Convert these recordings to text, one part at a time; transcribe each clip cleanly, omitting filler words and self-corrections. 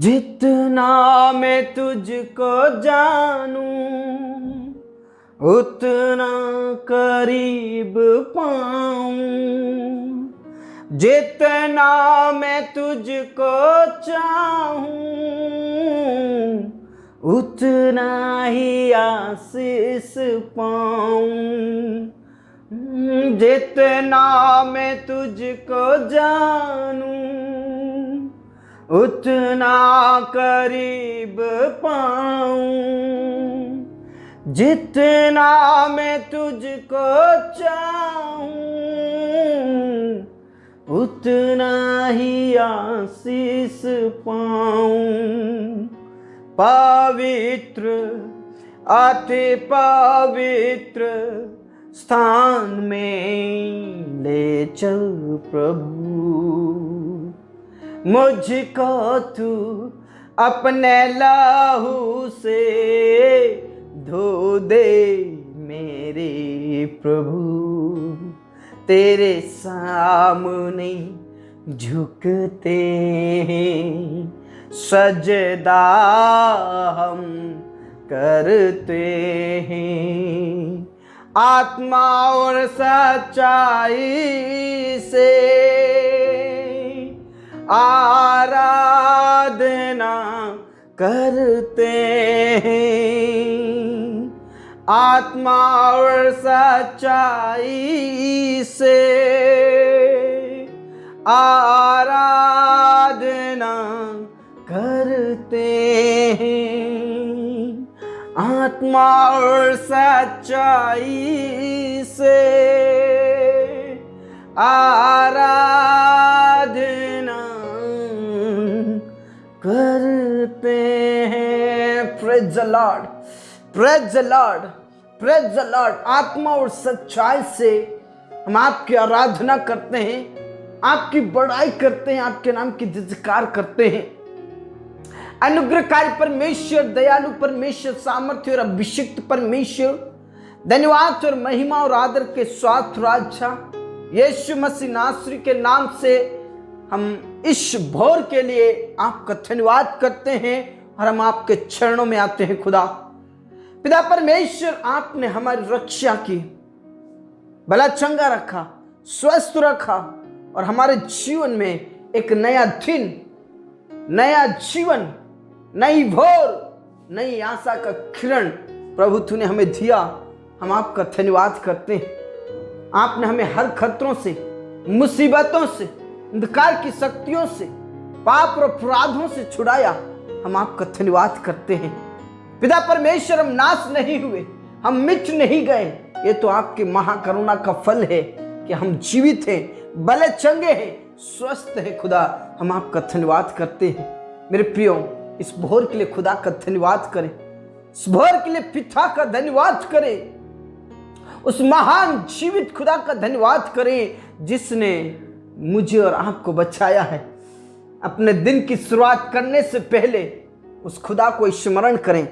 जितना मैं तुझको जानूं उतना करीब पाऊं, जितना मैं तुझको चाहूं उतना ही आशीष पाऊं। जितना मैं तुझको जानूं उतना करीब पाऊं, जितना मैं तुझको चाहूं उतना ही आशीष पाऊं। पवित्र अति पवित्र स्थान में ले चल प्रभु, मुझको तू अपने लहू से धो दे मेरे प्रभु। तेरे सामने झुकते हैं, सजदा हम करते हैं, आत्मा और सच्चाई से आराधना करते हैं, आत्मा और सच्चाई से आराधना करते हैं, आत्मा और सच्चाई से आराधना करते हैं। Praise the Lord, praise the Lord, praise the Lord. आत्मा और सच्चाई से हम आपकी आराधना करते हैं, आपकी बड़ाई करते हैं, आपके नाम की जयकार करते हैं। अनुग्रहकारी परमेश्वर, दयालु परमेश्वर, सामर्थ्य और अभिषिक्त परमेश्वर, धन्यवाद और महिमा और आदर के स्वार्थ राजा यीशु मसीह नासरी के नाम से हम इस भोर के लिए आपका धन्यवाद करते हैं और हम आपके चरणों में आते हैं। खुदा पिता परमेश्वर, आपने हमारी रक्षा की, भला चंगा रखा, स्वस्थ रखा और हमारे जीवन में एक नया दिन, नया जीवन, नई भोर, नई आशा का किरण प्रभु तूने हमें दिया। हम आपका धन्यवाद करते हैं। आपने हमें हर खतरों से, मुसीबतों से, अंधकार की शक्तियों से, पाप और अपराधों से छुड़ाया। हम आपका धन्यवाद करते हैं पिता परमेश्वर। हम नाश नहीं हुए, हम मिट नहीं गए। ये तो आपकी महाकरुणा का फल है कि हम जीवित हैं, भले चंगे हैं, स्वस्थ हैं। खुदा हम आपका धन्यवाद करते हैं। मेरे प्रियो, इस भोर के लिए खुदा का धन्यवाद करें, इस भोर के लिए पिता का धन्यवाद करें, उस महान जीवित खुदा का धन्यवाद करें जिसने मुझे और आपको बचाया है। अपने दिन की शुरुआत करने से पहले उस खुदा को स्मरण करें,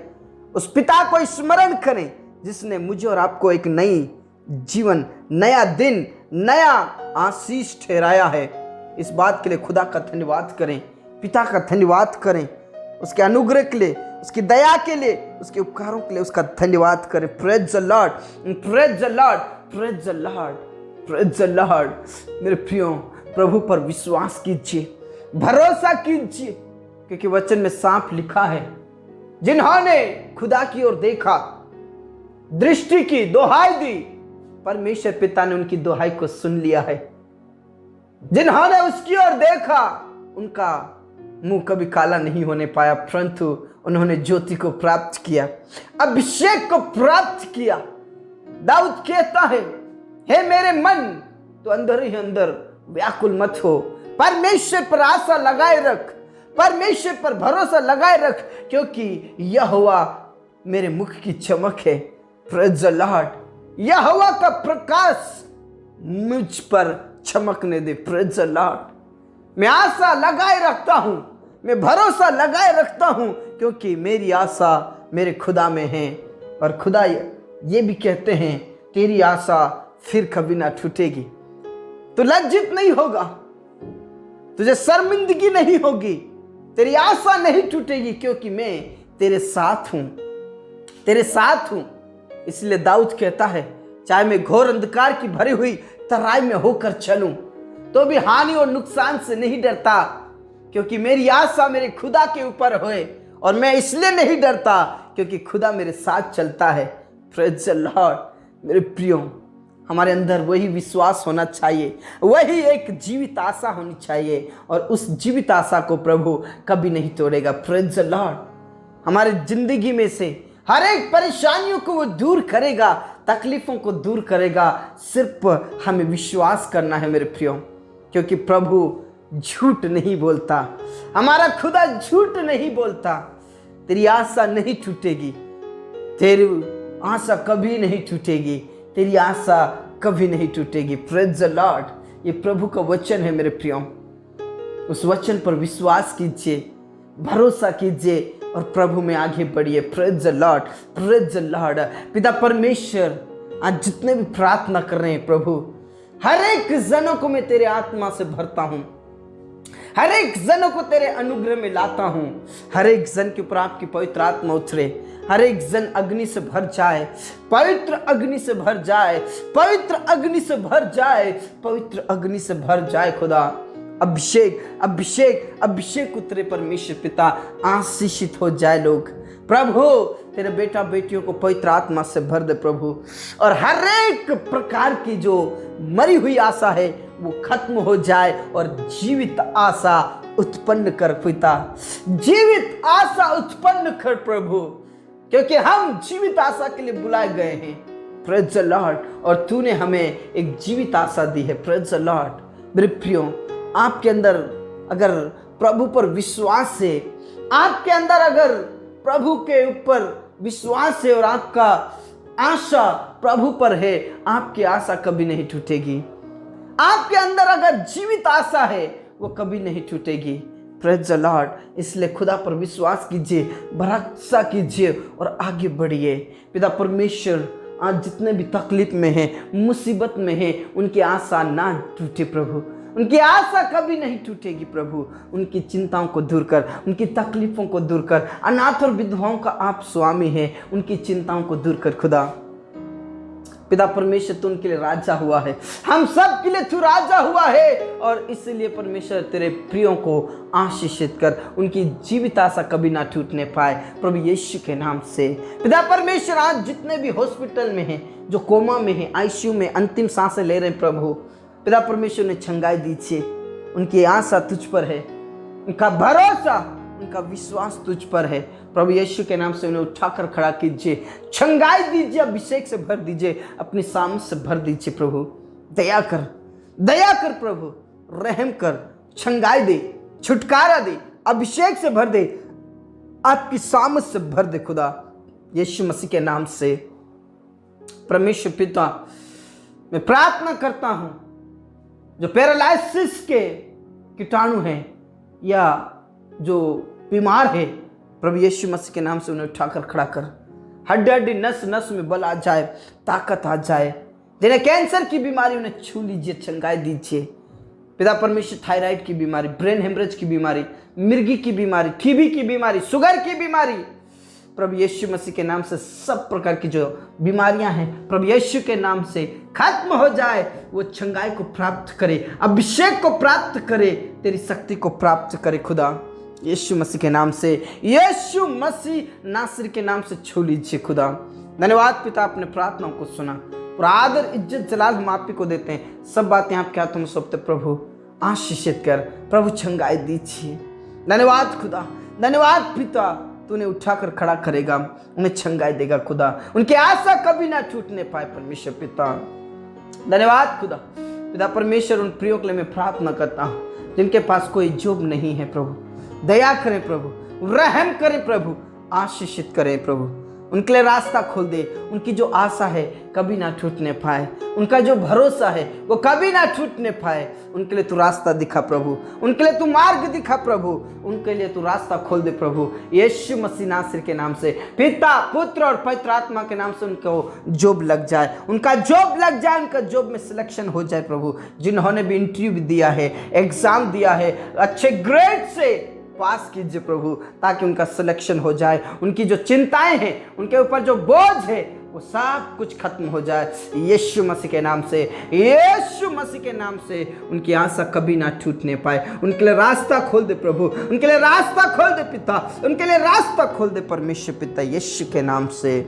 उस पिता को स्मरण करें जिसने मुझे और आपको एक नई जीवन, नया दिन, नया आशीष ठहराया है। इस बात के लिए खुदा का धन्यवाद करें, पिता का धन्यवाद करें, उसके अनुग्रह के लिए, उसकी दया के लिए, उसके उपकारों के लिए उसका धन्यवाद करें। Praise the Lord, praise the Lord, praise the Lord, praise the Lord. मेरे प्रियो, प्रभु पर विश्वास कीजिए, भरोसा कीजिए, क्योंकि वचन में साफ लिखा है, जिन्होंने खुदा की ओर देखा, दृष्टि की, दुहाई दी, परमेश्वर पिता ने उनकी दुहाई को सुन लिया है। जिन्होंने उसकी ओर देखा, उनका मुंह कभी काला नहीं होने पाया, परंतु उन्होंने ज्योति को प्राप्त किया, अभिषेक को प्राप्त किया। दाऊद कहता है, हे मेरे मन, तो अंदर ही अंदर व्याकुल मत हो, परमेश्वर पर आशा लगाए रख, परमेश्वर पर भरोसा लगाए रख, क्योंकि यहोवा मेरे मुख की चमक है। Praise the Lord. यहोवा का प्रकाश मुझ पर चमकने दे। Praise the Lord. मैं आशा लगाए रखता हूं, मैं भरोसा लगाए रखता हूं, क्योंकि मेरी आशा मेरे खुदा में है। और खुदा ये भी कहते हैं, तेरी आशा फिर कभी ना टूटेगी। तो लज्जित नहीं होगा, तुझे शर्मिंदगी नहीं होगी, तेरी आशा नहीं टूटेगी, क्योंकि मैं तेरे साथ हूं, तेरे साथ हूं। इसलिए दाऊद कहता है, चाहे मैं घोर अंधकार की भरी हुई तराई में होकर चलूं तो भी हानि और नुकसान से नहीं डरता, क्योंकि मेरी आशा मेरे खुदा के ऊपर होए। और मैं इसलिए नहीं डरता क्योंकि खुदा मेरे साथ चलता है। Praise the Lord. मेरे प्रियो, हमारे अंदर वही विश्वास होना चाहिए, वही एक जीवित आशा होनी चाहिए, और उस जीवित आशा को प्रभु कभी नहीं तोड़ेगा। Praise the Lord. हमारे जिंदगी में से हर एक परेशानियों को वो दूर करेगा, तकलीफों को दूर करेगा। सिर्फ हमें विश्वास करना है मेरे प्रियो, क्योंकि प्रभु झूठ नहीं बोलता, हमारा खुदा झूठ नहीं बोलता। तेरी आशा नहीं टूटेगी, तेरी आशा कभी नहीं टूटेगी, तेरी आशा कभी नहीं टूटेगी। Praise the Lord. ये प्रभु का वचन है मेरे प्रियो। उस वचन पर विश्वास कीजिए, भरोसा कीजिए और प्रभु में आगे बढ़िए। Praise the Lord, praise the Lord. पिता परमेश्वर, आज जितने भी प्रार्थना कर रहे हैं प्रभु, हर एक जनों को मैं तेरे आत्मा से भरता हूं, हर एक जनों को तेरे अनुग्रह में लाता हूं। हर एक जन के ऊपर आपकी पवित्र आत्मा उतरे, हर एक जन अग्नि से भर जाए, पवित्र अग्नि से भर जाए, पवित्र अग्नि से भर जाए, पवित्र अग्नि से भर जाए। खुदा अभिषेक अभिषेक अभिषेक उतरे परमेश्वर पिता, आशीषित हो जाए लोग। प्रभु तेरे बेटा बेटियों को पवित्र आत्मा से भर दे प्रभु, और हर एक प्रकार की जो मरी हुई आशा है वो खत्म हो जाए, और जीवित आशा उत्पन्न कर पिता, जीवित आशा उत्पन्न कर प्रभु, क्योंकि हम जीवित आशा के लिए बुलाए गए हैं। Praise the Lord. और तूने हमें एक जीवित आशा दी है। Praise the Lord. मेरे प्रियो, आपके अंदर अगर प्रभु पर विश्वास है, आपके अंदर अगर प्रभु के ऊपर विश्वास है और आपका आशा प्रभु पर है, आपकी आशा कभी नहीं टूटेगी। आपके अंदर अगर जीवित आशा है वो कभी नहीं टूटेगी। Praise the Lord. इसलिए खुदा पर विश्वास कीजिए, भरोसा कीजिए और आगे बढ़िए। पिता परमेश्वर, आज जितने भी तकलीफ में हैं, मुसीबत में हैं, उनकी आशा ना टूटे प्रभु, उनकी आशा कभी नहीं टूटेगी प्रभु। उनकी चिंताओं को दूर कर, उनकी तकलीफों को दूर कर। अनाथ और विधवाओं का आप स्वामी हैं, उनकी चिंताओं को दूर कर खुदा। पिता परमेश्वर, तू उनके लिए राजा हुआ है, हम सब के लिए तू राजा हुआ है, और इसलिए परमेश्वर तेरे प्रियों को आशीषित कर, उनकी जीवित आशा कभी ना टूटने पाए प्रभु यीशु के नाम से। पिता परमेश्वर, आज जितने भी हॉस्पिटल में हैं, जो कोमा में हैं, आईसीयू में अंतिम सांसें ले रहे हैं प्रभु, पिता परमेश्वर ने छंगाई दीजिए। उनकी आशा तुझ पर है, उनका भरोसा, उनका विश्वास तुझ पर है प्रभु यीशु के नाम से। उन्हें उठाकर खड़ा कीजिए, छंगाई दीजिए, अभिषेक से भर दीजिए, अपनी सामर्थ से भर दीजिए प्रभु। दया कर, दया कर प्रभु, रहम कर, छंगाई दे, छुटकारा दे, अभिषेक से भर दे, आपकी सामर्थ से भर दे खुदा यीशु मसीह के नाम से। परमेश्वर पिता, मैं प्रार्थना करता हूं, जो पैरालिसिस के कीटाणु हैं या जो बीमार है, प्रभु यीशु मसीह के नाम से उन्हें उठाकर खड़ा कर। हड्डी हड्डी नस नस में बल आ जाए, ताकत आ जाए। जिन्हें कैंसर की बीमारी, उन्हें छू लीजिए, छंगाई दीजिए पिता परमेश्वर। थायराइड की बीमारी, ब्रेन हेमरेज की बीमारी, मिर्गी की बीमारी, टीबी की बीमारी, शुगर की बीमारी, प्रभु यीशु मसीह के नाम से सब प्रकार की जो बीमारियां हैं प्रभु यीशु के नाम से खत्म हो जाए। वो छंगाई को प्राप्त करे, अभिषेक को प्राप्त करे, तेरी शक्ति को प्राप्त करे खुदा यीशु मसीह के नाम से। यीशु मसीह नासरी के नाम से छू लीजिए खुदा। धन्यवाद पिता, अपने प्रार्थनाओं को सुना। और आदर इज्जत जलाल हम आप ही को देते हैं। सब बातें आपके हाथों में सौंपते प्रभु, आशीषित कर प्रभु, छंगाई दीजिए। धन्यवाद खुदा, धन्यवाद पिता, तूने उठाकर खड़ा करेगा, उन्हें छंगाई देगा खुदा, उनकी आशा कभी ना टूटने पाए परमेश्वर पिता। धन्यवाद खुदा पिता परमेश्वर। उन प्रियों के लिए मैं प्रार्थना करता हूँ जिनके पास कोई जॉब नहीं है प्रभु, दया करें प्रभु, रहम करें प्रभु, आशीषित करें प्रभु, उनके लिए रास्ता खोल दे। उनकी जो आशा है कभी ना टूटने पाए, उनका जो भरोसा है वो कभी ना टूटने पाए। उनके लिए तू रास्ता दिखा प्रभु, उनके लिए तू मार्ग दिखा प्रभु, उनके लिए तू रास्ता खोल दे प्रभु यीशु मसीह नासरी के नाम से। पिता पुत्र और पवित्र आत्मा के नाम से उनको जॉब लग जाए, उनका जॉब लग जाए, उनका जॉब में सिलेक्शन हो जाए प्रभु। जिन्होंने भी इंटरव्यू दिया है, एग्जाम दिया है, अच्छे ग्रेड से पास कीजिए प्रभु, ताकि उनका सिलेक्शन हो जाए, उनकी जो चिंताएं हैं, उनके ऊपर जो बोझ है, वो सब कुछ खत्म हो जाए यीशु मसीह के नाम से। यीशु मसीह के नाम से उनकी आशा कभी ना टूटने पाए। उनके लिए रास्ता खोल दे प्रभु, उनके लिए रास्ता खोल दे पिता, उनके लिए रास्ता खोल दे परमेश्वर पिता, यीशु के नाम से।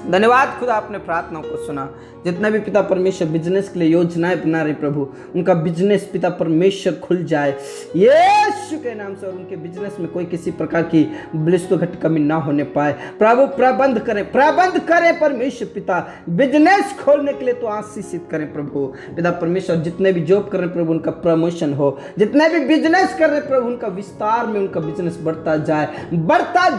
धन्यवाद खुदा, आपने प्रार्थनाओं को सुना। जितने भी पिता परमेश्वर बिजनेस के लिए योजनाएं बना रहे प्रभु, उनका बिजनेस पिता परमेश्वर खुल जाए यीशु के नाम से, और उनके बिजनेस में कोई किसी प्रकार की ब्लिस्तो घट कमी ना होने पाए प्रभु। प्रबंध करें परमेश्वर पिता, बिजनेस खोलने के लिए तो आशीषित करें प्रभु पिता परमेश्वर। जितने भी जॉब कर रहे प्रभु, उनका प्रमोशन हो, जितने भी बिजनेस कर रहे प्रभु, उनका विस्तार में उनका बिजनेस बढ़ता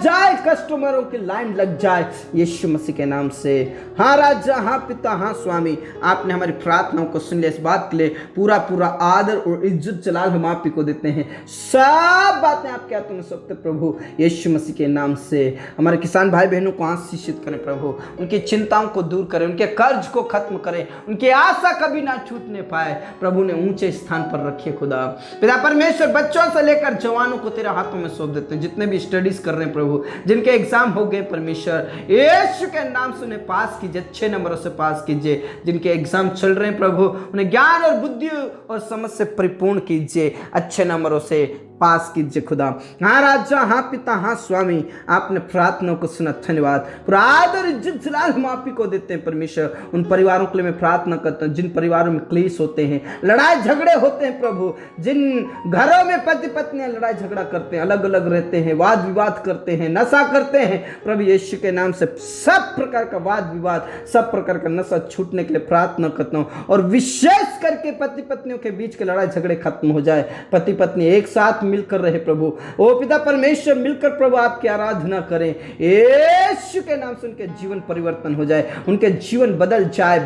जाए, कस्टमरों की लाइन लग जाए यीशु मसीह के नाम से। हाँ राजा, हाँ पिता, हाँ स्वामी, आपने हमारी प्रार्थनाओं को सुन लिया। इस बात के लिए पूरा आदर और इज्जत जलाल हम आप ही को देते हैं। सब बातें आपके हाथों में सौंपते प्रभु यीशु मसीह के नाम से। हमारे किसान भाई बहनों को आशीषित करें प्रभु, उनकी चिंताओं को दूर करें, उनके कर्ज को खत्म करें, उनकी आशा कभी ना छूटने पाए प्रभु ने ऊंचे स्थान पर रखे खुदा पिता परमेश्वर। बच्चों से लेकर जवानों को तेरे हाथों में सौंप देते हैं, जितने भी स्टडीज कर रहे हैं प्रभु, जिनके एग्जाम हो गए परमेश्वर यीशु के नाम से उन्हें पास कीजिए, अच्छे नंबरों से पास कीजिए। जिनके एग्जाम चल रहे हैं प्रभु, उन्हें ज्ञान और बुद्धि और समझ से परिपूर्ण कीजिए, अच्छे नंबरों से पास कीजिए खुदा। हाँ राजा, हाँ पिता, हाँ स्वामी, आपने प्रार्थनाओं को सुना। धन्यवाद, पूरा आदर इज्जत जलाल हम आप ही को देते हैं परमेश्वर। उन परिवारों के लिए मैं प्रार्थना करता हूँ जिन परिवारों में क्लेश होते हैं, लड़ाई झगड़े होते हैं प्रभु, जिन घरों में पति पत्नियां लड़ाई झगड़ा करते हैं, अलग अलग रहते हैं, वाद विवाद करते हैं, नशा करते हैं प्रभु यीशु के नाम से सब प्रकार का वाद विवाद, सब प्रकार का नशा छूटने के लिए प्रार्थना करता हूँ। और विशेष करके पति पत्नियों के बीच के लड़ाई झगड़े खत्म हो जाए, पति पत्नी एक साथ मिलकर रहे प्रभु। ओ पिता परमेश्वर, मिलकर प्रभु आपकी आराधना करें यीशु के नाम से। उनके जीवन परिवर्तन हो जाए, उनके जीवन बदल जाए,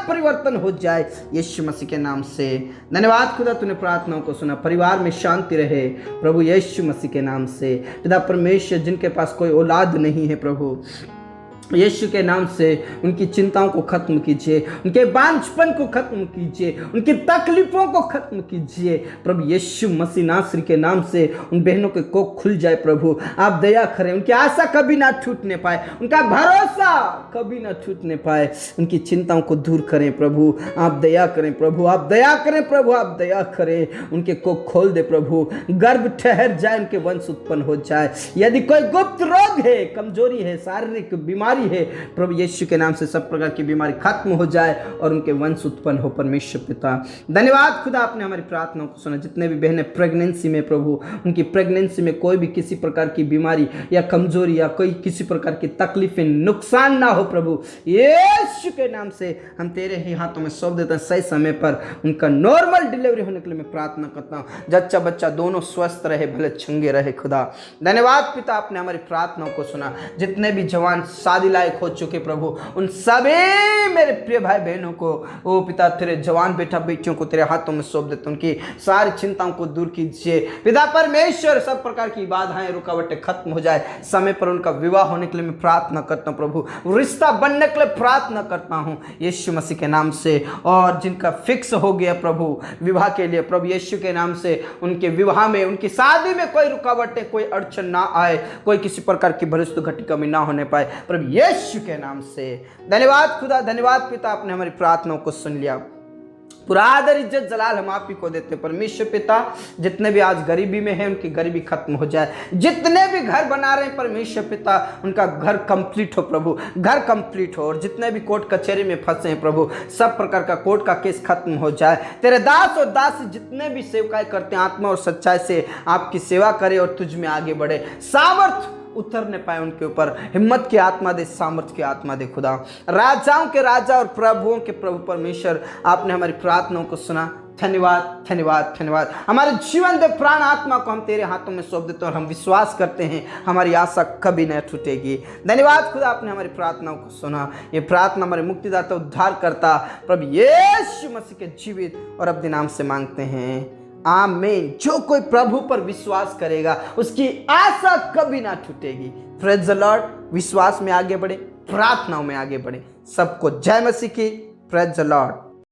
परिवर्तन हो जाए यीशु मसीह के नाम से। धन्यवाद खुदा, तूने प्रार्थनाओं को सुना। परिवार में शांति रहे प्रभु यीशु मसीह के नाम से। पिता परमेश्वर, जिनके पास कोई औलाद नहीं है प्रभु यीशु के नाम से, उनकी चिंताओं को खत्म कीजिए, उनके बांझपन को खत्म कीजिए, उनकी तकलीफों को खत्म कीजिए प्रभु यीशु मसीह नासरी के नाम से। उन बहनों के कोख खुल जाए प्रभु, आप दया करें, उनकी आशा कभी ना टूटने पाए, उनका भरोसा कभी ना टूटने पाए, उनकी चिंताओं को दूर करें प्रभु, आप दया करें प्रभु, आप दया करें प्रभु, आप दया करें। उनके कोख खोल दे प्रभु, गर्भ ठहर जाए, उनके वंश उत्पन्न हो जाए। यदि कोई गुप्त रोग है, कमजोरी है, शारीरिक बीमारी है प्रभु यीशु के नाम से, सब प्रकार की बीमारी खत्म हो जाए और उनके वंश उत्पन्न हो परमेश्वर पिता। धन्यवाद खुदा, आपने हमारी प्रार्थनाओं को सुना। जितने भी बहनें प्रेगनेंसी में प्रभु, उनकी प्रेगनेंसी में कोई भी किसी प्रकार की बीमारी या कमजोरी या कोई किसी प्रकार की तकलीफें, नुकसान ना हो प्रभु यीशु के नाम से हम तेरे ही हाथों में सौंप देते हैं। सही समय पर उनका नॉर्मल डिलीवरी होने के लिए मैं प्रार्थना करता हूँ। जच्चा बच्चा दोनों स्वस्थ रहे, भले चंगे रहे खुदा। धन्यवाद पिता, आपने हमारी प्रार्थनाओं को सुना। जितने भी जवान शादी लायक हो चुके प्रभु, उन सभी मेरे प्रिय भाई बहनों को ओ पिता तेरे जवान बेटा बेटियों को तेरे हाथों में सौंप देते, उनकी सारी चिंताओं को दूर कीजिए पिता परमेश्वर। सब प्रकार की बाधाएं रुकावटें खत्म हो जाए, समय पर उनका विवाह होने के लिए मैं प्रार्थना करता हूं प्रभु, रिश्ता बनने के लिए प्रार्थना करता हूं यीशु मसीह के नाम से। और जिनका फिक्स हो गया प्रभु विवाह के लिए प्रभु यीशु के नाम से, उनके विवाह में, उनकी शादी में कोई रुकावटें, कोई अड़चन ना आए, कोई किसी प्रकार की भरोसे घटी कमी ना होने पाए प्रभु यीशु के नाम से। धन्यवाद खुदा, धन्यवाद पिता, आपने हमारी प्रार्थनाओं को सुन लिया। पूरा आदर इज्जत जलाल हम आप ही को देते हैं परमेश्वर पिता। जितने भी आज गरीबी में है, उनकी गरीबी खत्म हो जाए। जितने भी घर बना रहे हैं परमेश्वर पिता, उनका घर कंप्लीट हो प्रभु, घर कंप्लीट हो। और जितने भी कोर्ट कचहरी में फंसे हैं प्रभु, सब प्रकार का कोर्ट का केस खत्म हो जाए। तेरे दास और दासी जितने भी सेवकाएं करते हैं, आत्मा और सच्चाई से आपकी सेवा करे और तुझ में आगे बढ़े, सामर्थ उतरने पाए उनके ऊपर। हिम्मत की आत्मा दे, सामर्थ्य की आत्मा दे खुदा। राजाओं के राजा और प्रभुओं के प्रभु परमेश्वर, आपने हमारी प्रार्थनाओं को सुना। धन्यवाद, धन्यवाद, धन्यवाद। हमारे जीवन दे, प्राण आत्मा को हम तेरे हाथों में सौंप देते हैं और हम विश्वास करते हैं हमारी आशा कभी न टूटेगी। धन्यवाद खुदा, आपने हमारी प्रार्थनाओं को सुना। ये प्रार्थना हमारे मुक्तिदाता, उद्धार करता प्रभु यीशु मसीह के जीवित और अपने नाम से मांगते हैं, आमीन। जो कोई प्रभु पर विश्वास करेगा उसकी आशा कभी ना टूटेगी। Praise the Lord. विश्वास में आगे बढ़े, प्रार्थनाओं में आगे बढ़े। सबको जय मसीह की। Praise the Lord.